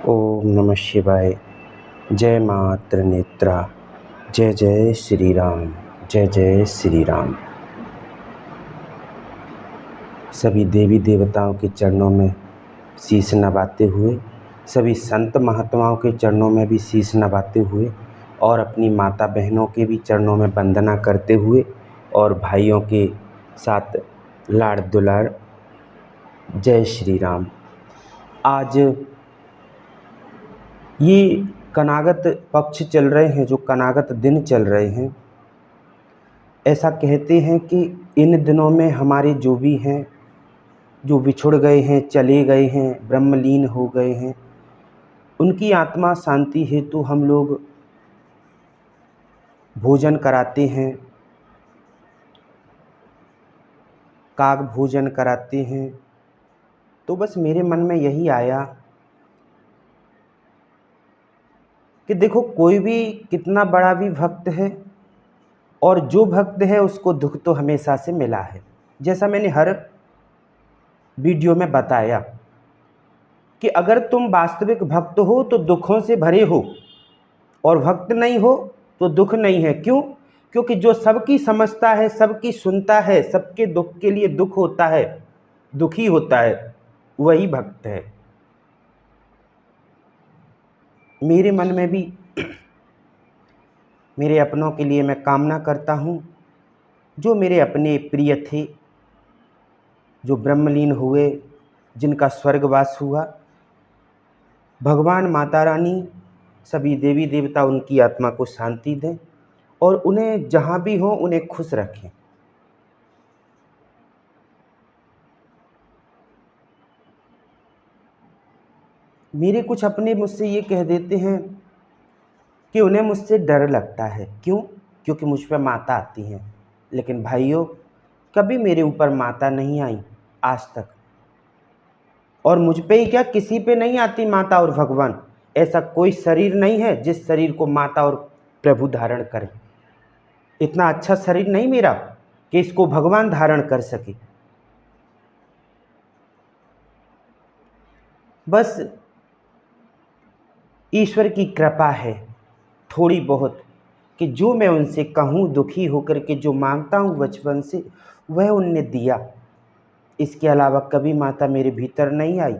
ओम नमः शिवाय। जय माँ त्रिनेत्रा। जय जय श्री राम। जय जय श्री राम। सभी देवी देवताओं के चरणों में शीश नवाते हुए, सभी संत महात्माओं के चरणों में भी शीश नवाते हुए और अपनी माता बहनों के भी चरणों में वंदना करते हुए और भाइयों के साथ लाड़ दुलार जय श्री राम। आज ये कनागत पक्ष चल रहे हैं, जो कनागत दिन चल रहे हैं। ऐसा कहते हैं कि इन दिनों में हमारे जो भी हैं, जो बिछुड़ गए हैं, चले गए हैं, ब्रह्मलीन हो गए हैं, उनकी आत्मा शांति हेतु हम लोग भोजन कराते हैं, काग भोजन कराते हैं। तो बस मेरे मन में यही आया कि देखो, कोई भी कितना बड़ा भी भक्त है और जो भक्त है उसको दुख तो हमेशा से मिला है। जैसा मैंने हर वीडियो में बताया कि अगर तुम वास्तविक भक्त हो तो दुखों से भरे हो, और भक्त नहीं हो तो दुख नहीं है। क्यों? क्योंकि जो सबकी समझता है, सबकी सुनता है, सबके दुख के लिए दुख होता है, दुखी होता है, वही भक्त है। मेरे मन में भी मेरे अपनों के लिए मैं कामना करता हूँ, जो मेरे अपने प्रिय थे, जो ब्रह्मलीन हुए, जिनका स्वर्गवास हुआ, भगवान माता रानी, सभी देवी देवता उनकी आत्मा को शांति दें और उन्हें जहाँ भी हो उन्हें खुश रखें। मेरे कुछ अपने मुझसे ये कह देते हैं कि उन्हें मुझसे डर लगता है। क्यों? क्योंकि मुझ पर माता आती हैं। लेकिन भाइयों, कभी मेरे ऊपर माता नहीं आई आज तक, और मुझ पे ही क्या, किसी पे नहीं आती माता और भगवान। ऐसा कोई शरीर नहीं है जिस शरीर को माता और प्रभु धारण करें। इतना अच्छा शरीर नहीं मेरा कि इसको भगवान धारण कर सके। बस ईश्वर की कृपा है थोड़ी बहुत, कि जो मैं उनसे कहूँ दुखी होकर के, जो मांगता हूँ बचपन से, वह उनने दिया। इसके अलावा कभी माता मेरे भीतर नहीं आई,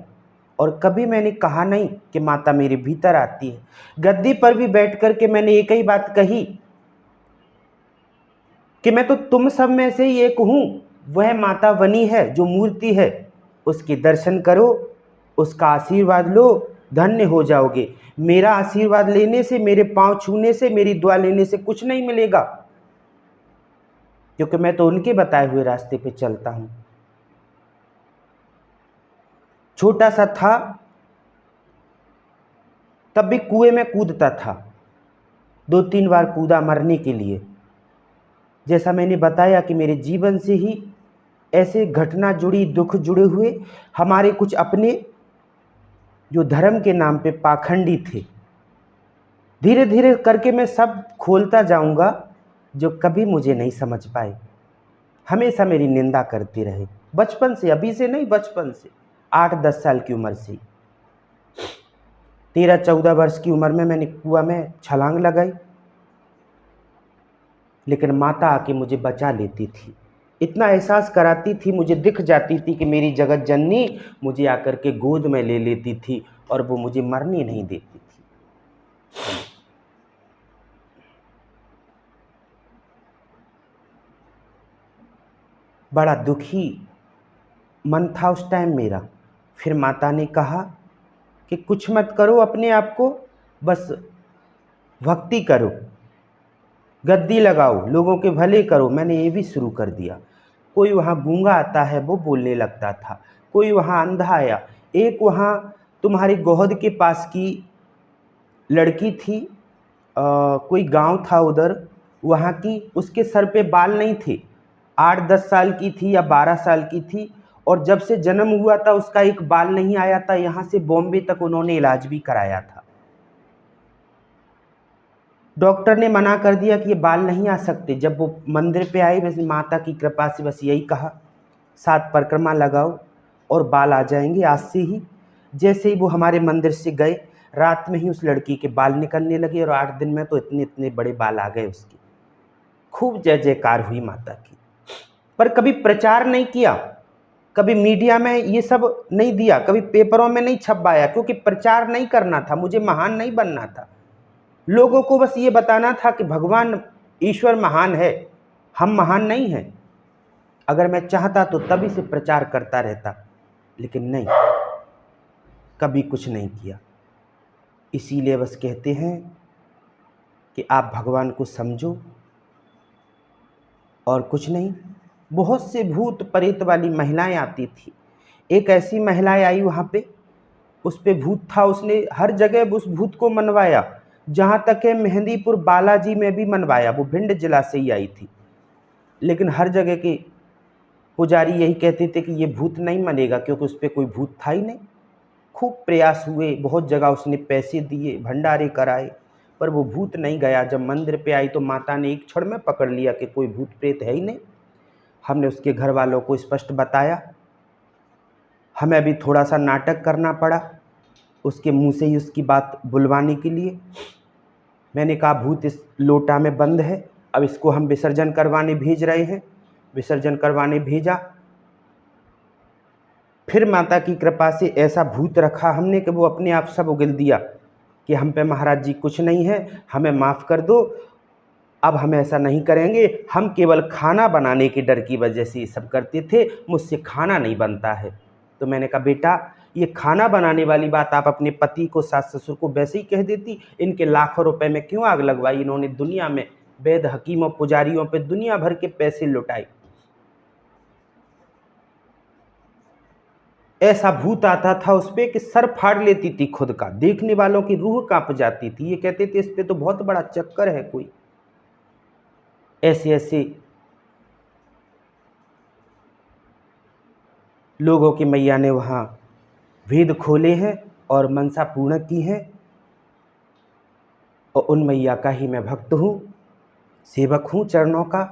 और कभी मैंने कहा नहीं कि माता मेरे भीतर आती है। गद्दी पर भी बैठ कर के मैंने एक ही बात कही कि मैं तो तुम सब में से ही एक हूँ। वह माता बनी है जो मूर्ति है, उसके दर्शन करो, उसका आशीर्वाद लो, धन्य हो जाओगे। मेरा आशीर्वाद लेने से, मेरे पांव छूने से, मेरी दुआ लेने से कुछ नहीं मिलेगा, क्योंकि मैं तो उनके बताए हुए रास्ते पे चलता हूँ। छोटा सा था तब भी कुएं में कूदता था, 2-3 बार कूदा मरने के लिए। जैसा मैंने बताया कि मेरे जीवन से ही ऐसे घटना जुड़ी, दुख जुड़े हुए। हमारे कुछ अपने जो धर्म के नाम पे पाखंडी थे, धीरे धीरे करके मैं सब खोलता जाऊंगा, जो कभी मुझे नहीं समझ पाए, हमेशा मेरी निंदा करते रहे। बचपन से, अभी से नहीं, बचपन से, 8-10 साल की उम्र से, 13-14 वर्ष की उम्र में मैंने कुआं में छलांग लगाई। लेकिन माता आके मुझे बचा लेती थी, इतना एहसास कराती थी, मुझे दिख जाती थी कि मेरी जगत जननी मुझे आकर के गोद में ले लेती थी, और वो मुझे मरने नहीं देती थी। बड़ा दुखी मन था उस टाइम मेरा। फिर माता ने कहा कि कुछ मत करो अपने आप को, बस भक्ति करो, गद्दी लगाओ, लोगों के भले करो। मैंने ये भी शुरू कर दिया। कोई वहाँ गूंगा आता है, वो बोलने लगता था। कोई वहाँ अंधा आया। एक वहाँ तुम्हारी गोहद के पास की लड़की थी, कोई गांव था उधर, वहाँ की, उसके सर पे बाल नहीं थे, 8-10 साल की थी या 12 साल की थी, और जब से जन्म हुआ था उसका एक बाल नहीं आया था। यहाँ से बॉम्बे तक उन्होंने इलाज भी कराया था। डॉक्टर ने मना कर दिया कि ये बाल नहीं आ सकते। जब वो मंदिर पे आई, वैसे माता की कृपा से बस यही कहा, 7 परिक्रमा लगाओ और बाल आ जाएंगे आज से ही। जैसे ही वो हमारे मंदिर से गए, रात में ही उस लड़की के बाल निकलने लगे और 8 दिन में तो इतने इतने बड़े बाल आ गए उसके। खूब जय जयकार हुई माता की, पर कभी प्रचार नहीं किया, कभी मीडिया में ये सब नहीं दिया, कभी पेपरों में नहीं छपवाया, क्योंकि प्रचार नहीं करना था, मुझे महान नहीं बनना था। लोगों को बस ये बताना था कि भगवान ईश्वर महान है, हम महान नहीं हैं। अगर मैं चाहता तो तभी से प्रचार करता रहता, लेकिन नहीं, कभी कुछ नहीं किया। इसीलिए बस कहते हैं कि आप भगवान को समझो और कुछ नहीं। बहुत से भूत प्रेत वाली महिलाएं आती थी। एक ऐसी महिला आई वहाँ पे, उस पे भूत था, उसने हर जगह उस भूत को मनवाया, जहाँ तक है मेहंदीपुर बालाजी में भी मनवाया। वो भिंड जिला से ही आई थी, लेकिन हर जगह के पुजारी यही कहते थे कि ये भूत नहीं मनेगा, क्योंकि उस पर कोई भूत था ही नहीं। खूब प्रयास हुए, बहुत जगह उसने पैसे दिए, भंडारे कराए, पर वो भूत नहीं गया। जब मंदिर पे आई तो माता ने एक क्षण में पकड़ लिया कि कोई भूत प्रेत है ही नहीं। हमने उसके घर वालों को स्पष्ट बताया, हमें अभी थोड़ा सा नाटक करना पड़ा उसके मुंह से ही उसकी बात बुलवाने के लिए। मैंने कहा भूत इस लोटा में बंद है, अब इसको हम विसर्जन करवाने भेज रहे हैं। विसर्जन करवाने भेजा, फिर माता की कृपा से ऐसा भूत रखा हमने कि वो अपने आप सब उगल दिया कि हम पे महाराज जी कुछ नहीं है, हमें माफ़ कर दो, अब हम ऐसा नहीं करेंगे। हम केवल खाना बनाने के डर की वजह से ये सब करते थे, मुझसे खाना नहीं बनता है। तो मैंने कहा बेटा, ये खाना बनाने वाली बात आप अपने पति को, सास ससुर को वैसे ही कह देती, इनके लाखों रुपए में क्यों आग लगवाई? इन्होंने दुनिया में वैद्य हकीमों पुजारियों पे दुनिया भर के पैसे लुटाए। ऐसा भूत आता था उस पे कि सर फाड़ लेती थी खुद का, देखने वालों की रूह कांप जाती थी। ये कहते थे इस पे तो बहुत बड़ा चक्कर है कोई। ऐसे ऐसे लोगों की मैया ने वहाँ वेद खोले हैं और मनसा पूर्ण की है, और उन मैया का ही मैं भक्त हूँ, सेवक हूँ चरणों का,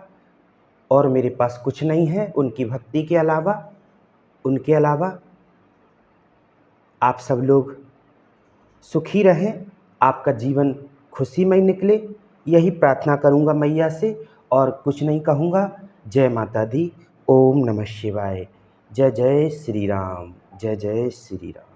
और मेरे पास कुछ नहीं है उनकी भक्ति के अलावा। उनके अलावा आप सब लोग सुखी रहें, आपका जीवन खुशीमय निकले, यही प्रार्थना करूँगा मैया से, और कुछ नहीं कहूँगा। जय माता दी। ओम नमः शिवाय। जय जय श्री राम। जय जय श्री राम।